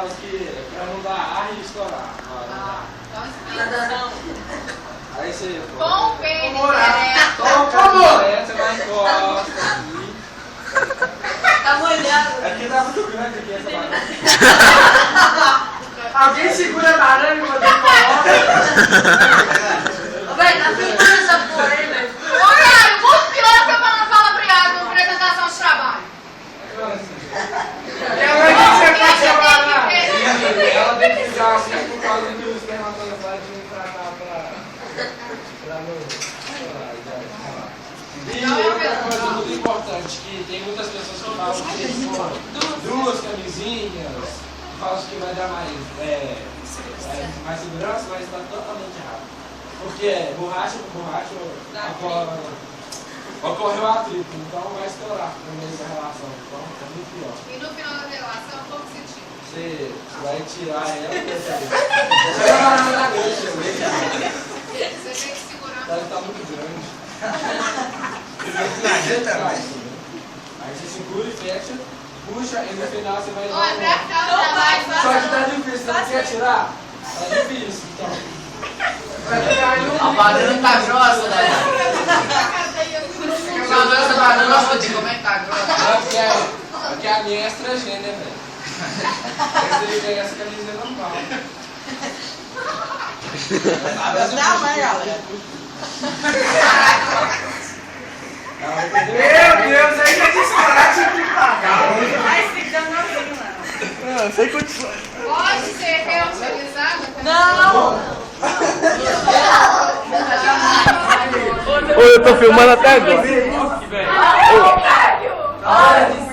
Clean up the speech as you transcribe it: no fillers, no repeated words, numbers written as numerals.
fala que é pra não dar ar e estourar. Então explicação. Aí você... Com o pênis Toca você vai encosta aqui. Tá molhado. Aqui tá muito grande aqui essa barriga. Alguém segura a baranga e bota coloca. Véi, tá filmando essa porra aí, velho. Horário, muito pior que eu não falo obrigado na apresentação de trabalho. Ela tem que ficar assim por causa que os espermatozoides vão tratar pra não... E outra coisa muito importante, que tem muitas pessoas que falam que duas camisinhas, falam que vai dar mais segurança, mas está totalmente errado. Porque borracha com borracha ocorre o atrito, então vai estourar no meio da relação, então é muito pior. E no final da relação, como se tira? Você vai tirar ela e Você tem que segurar. ela está muito grande. Aí você segura e fecha, puxa e no final você vai... Olha, pra cá o trabalho, Só que tá difícil, você não quer tirar? Tá difícil, então. A banana tá grossa, né? Essa banana, nossa, como é que tá grossa? Porque a minha é estrangena, né, velho? Ele pega essa camisa normal. Não, mas galera. Meu Deus, aí já disparate de pagar. Vai se danozinho, mano. Não, sem condições. Pode ser reutilizado? Não! Ô, eu tô filmando até agora. Ai, velho!